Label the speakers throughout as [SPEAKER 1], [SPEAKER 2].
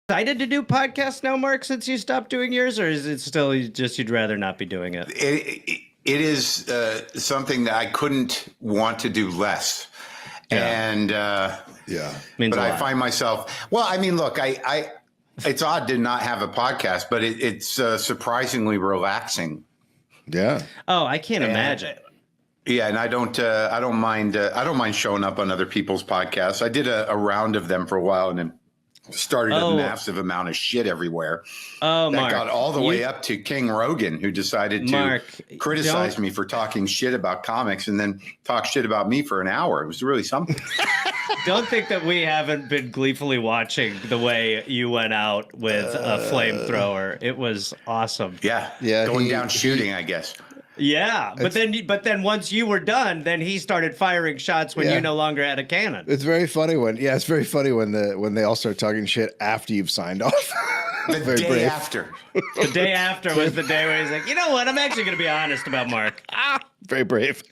[SPEAKER 1] excited to do podcasts now, Mark, since you stopped doing yours, or is it still just you'd rather not be doing it?
[SPEAKER 2] It is something that I couldn't want to do less.
[SPEAKER 1] Yeah.
[SPEAKER 2] And
[SPEAKER 1] Means
[SPEAKER 2] but
[SPEAKER 1] a
[SPEAKER 2] I
[SPEAKER 1] lot.
[SPEAKER 2] find myself, well, I mean, look, I it's odd to not have a podcast, but it's surprisingly relaxing.
[SPEAKER 3] Yeah.
[SPEAKER 1] Oh, I can't imagine.
[SPEAKER 2] Yeah, and I don't mind showing up on other people's podcasts. I did a round of them for a while, and then started a massive amount of shit everywhere.
[SPEAKER 1] Oh,
[SPEAKER 2] that
[SPEAKER 1] Mark,
[SPEAKER 2] got all the way up to King Rogan, who decided to criticize me for talking shit about comics and then talk shit about me for an hour. It was really something.
[SPEAKER 1] Don't think that we haven't been gleefully watching the way you went out with a flamethrower. It was awesome.
[SPEAKER 2] Yeah, going down shooting, I guess.
[SPEAKER 1] Yeah, but then once you were done, then he started firing shots when you no longer had a cannon.
[SPEAKER 3] It's very funny when they all start talking shit after you've signed off.
[SPEAKER 2] The day after.
[SPEAKER 1] The day after was the day where he's like, you know what? I'm actually going to be honest about Mark.
[SPEAKER 3] Very brave.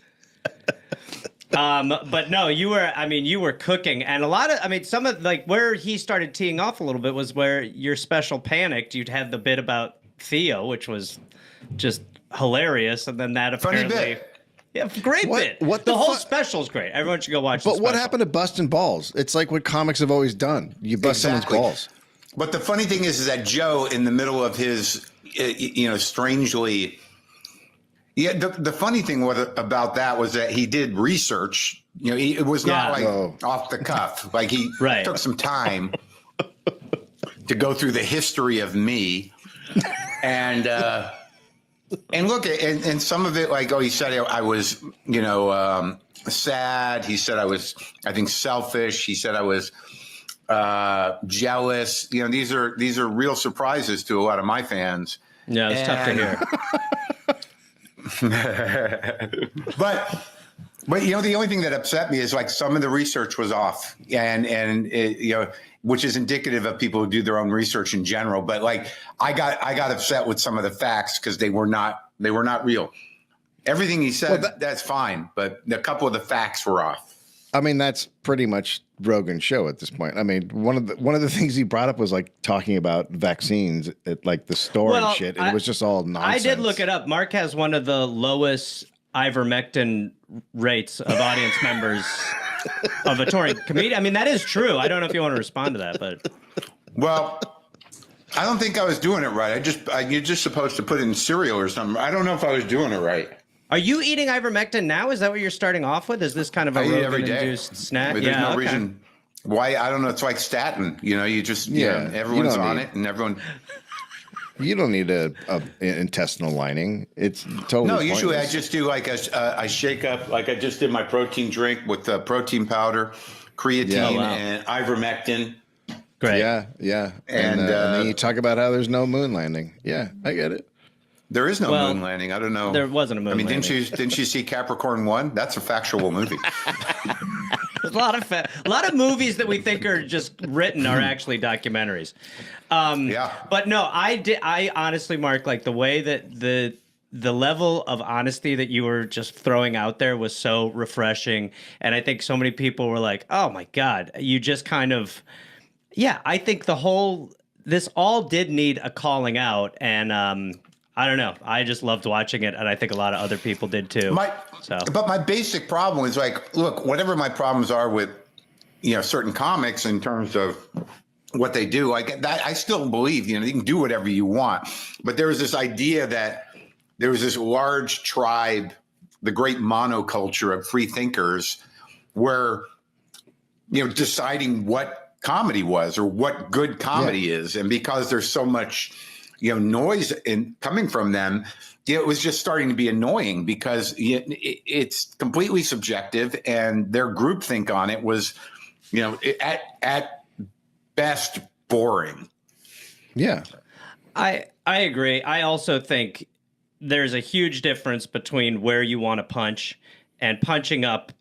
[SPEAKER 1] But no, you were cooking, and a lot of, some of like where he started teeing off a little bit was where your special panicked. You'd had the bit about Theo, which was just hilarious, and then that apparently,
[SPEAKER 2] funny bit.
[SPEAKER 1] Yeah, great bit. The whole special's great. Everyone should go watch.
[SPEAKER 3] But what happened to busting balls? It's like what comics have always done. You bust someone's balls.
[SPEAKER 2] But the funny thing is that Joe, in the middle of his, strangely. Yeah, the funny thing about that was that he did research. It was not off the cuff. Like he took some time to go through the history of me, and look at and some of it, like he said I was sad. He said I was, I think, selfish. He said I was jealous. These are real surprises to a lot of my fans.
[SPEAKER 1] Yeah, it's tough to hear.
[SPEAKER 2] but the only thing that upset me is like some of the research was off, and it, which is indicative of people who do their own research in general. But like I got upset with some of the facts because they were not real. Everything he said, that's fine, but a couple of the facts were off.
[SPEAKER 3] I mean, that's pretty much Rogan's show at this point. I mean, one of the things he brought up was like talking about vaccines at like the store and shit. And it was just all nonsense.
[SPEAKER 1] I did look it up. Mark has one of the lowest ivermectin rates of audience members of a touring comedian. I mean, that is true. I don't know if you want to respond to that, but
[SPEAKER 2] well, I don't think I was doing it right. You're just supposed to put it in cereal or something. I don't know if I was doing it right.
[SPEAKER 1] Are you eating ivermectin now? Is that what you're starting off with? Is this kind of a Rogan-induced snack?
[SPEAKER 2] I mean, there's no reason why. I don't know. It's like statin. You just everyone's on it, and everyone.
[SPEAKER 3] You don't need a intestinal lining. It's totally
[SPEAKER 2] no. Usually,
[SPEAKER 3] pointless.
[SPEAKER 2] I just do like I shake up, like I just did my protein drink with protein powder, creatine, and ivermectin.
[SPEAKER 1] Great.
[SPEAKER 3] Yeah. And then you talk about how there's no moon landing. Yeah, I get it.
[SPEAKER 2] There is no moon landing. I don't know.
[SPEAKER 1] There wasn't a moon landing.
[SPEAKER 2] Didn't you see Capricorn 1? That's a factual movie.
[SPEAKER 1] There's a lot of movies that we think are just written are actually documentaries. But no, I honestly, Mark, like the way that the level of honesty that you were just throwing out there was so refreshing. And I think so many people were like, oh my God, you just kind of, I think this all did need a calling out. And, I don't know. I just loved watching it, and I think a lot of other people did too. But my basic problem is like, look, whatever my problems are with, certain comics in terms of what they do, like that, I still believe, you can do whatever you want. But there was this idea that there was this large tribe, the great monoculture of free thinkers, where, deciding what comedy was or what good comedy is, and because there's so much noise coming from them, it was just starting to be annoying because it's completely subjective, and their groupthink on it was, at best boring. Yeah, I agree. I also think there's a huge difference between where you want to punch and punching up.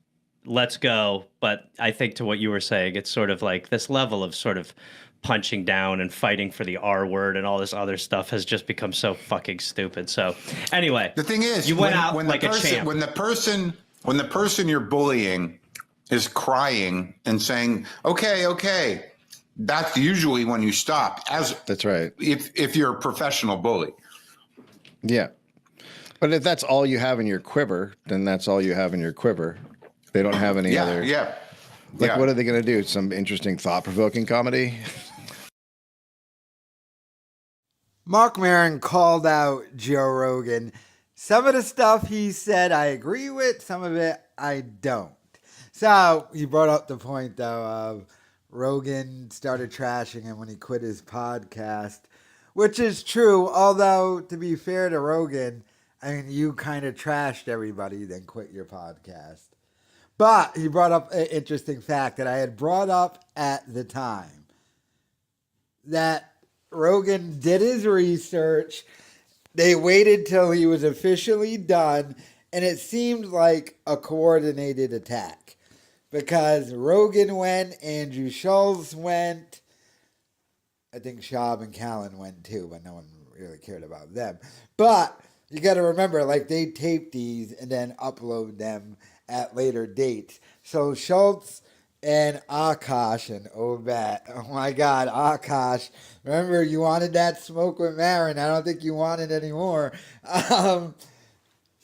[SPEAKER 1] Let's go. But I think to what you were saying, it's sort of like this level of sort of punching down and fighting for the R word and all this other stuff has just become so fucking stupid. So anyway,
[SPEAKER 2] the thing is,
[SPEAKER 1] you went out like a champ.
[SPEAKER 2] When the person you're bullying is crying and saying, okay, that's usually when you stop.
[SPEAKER 3] That's right.
[SPEAKER 2] If you're a professional bully.
[SPEAKER 3] Yeah. But if that's all you have in your quiver, then that's all you have in your quiver. They don't have any other.
[SPEAKER 2] Yeah.
[SPEAKER 3] Like, what are they going to do? Some interesting, thought-provoking comedy?
[SPEAKER 4] Marc Maron called out Joe Rogan. Some of the stuff he said I agree with, some of it I don't. So he brought up the point, though, of Rogan started trashing him when he quit his podcast, which is true. Although, to be fair to Rogan, I mean, you kind of trashed everybody, then quit your podcast. But he brought up an interesting fact that I had brought up at the time, that Rogan did his research. They waited till he was officially done, and it seemed like a coordinated attack. Because Rogan went, Andrew Schulz went, I think Schaub and Callen went too, but no one really cared about them. But you got to remember, like, they tape these and then upload them at later dates. So Schultz and Akash and Obet, oh my God, Akash, remember you wanted that smoke with Maron. I don't think you want it anymore.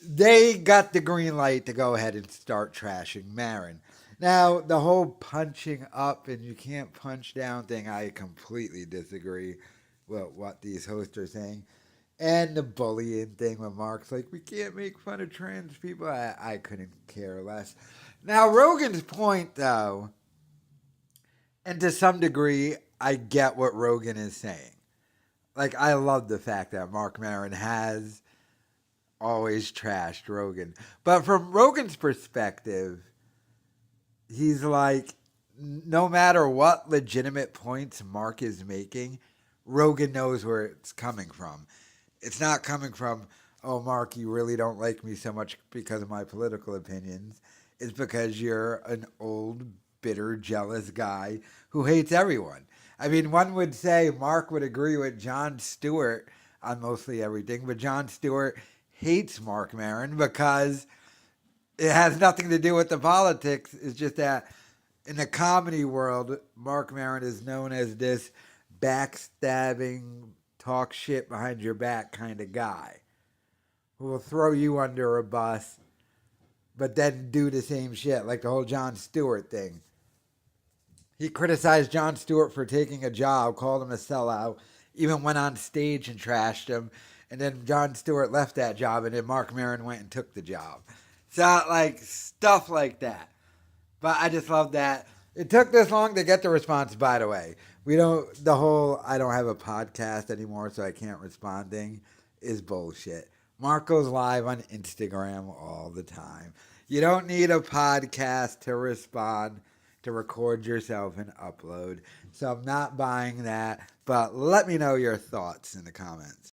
[SPEAKER 4] They got the green light to go ahead and start trashing Maron. Now, the whole punching up and you can't punch down thing, I completely disagree with what these hosts are saying. And the bullying thing with Mark's like, we can't make fun of trans people. I couldn't care less. Now, Rogan's point, though, and to some degree, I get what Rogan is saying. Like, I love the fact that Marc Maron has always trashed Rogan. But from Rogan's perspective, he's like, no matter what legitimate points Mark is making, Rogan knows where it's coming from. It's not coming from, oh, Mark, you really don't like me so much because of my political opinions. It's because you're an old, bitter, jealous guy who hates everyone. I mean, one would say Mark would agree with Jon Stewart on mostly everything, but Jon Stewart hates Marc Maron because it has nothing to do with the politics. It's just that in the comedy world, Marc Maron is known as this backstabbing, talk shit behind your back kind of guy who will throw you under a bus but then do the same shit, like the whole Jon Stewart thing. He criticized Jon Stewart for taking a job, called him a sellout, even went on stage and trashed him, and then Jon Stewart left that job, and then Marc Maron went and took the job. So, like, stuff like that. But I just love that. It took this long to get the response, by the way. I don't have a podcast anymore, so I can't respond thing is bullshit. Mark goes live on Instagram all the time. You don't need a podcast to respond, to record yourself and upload. So I'm not buying that, but let me know your thoughts in the comments.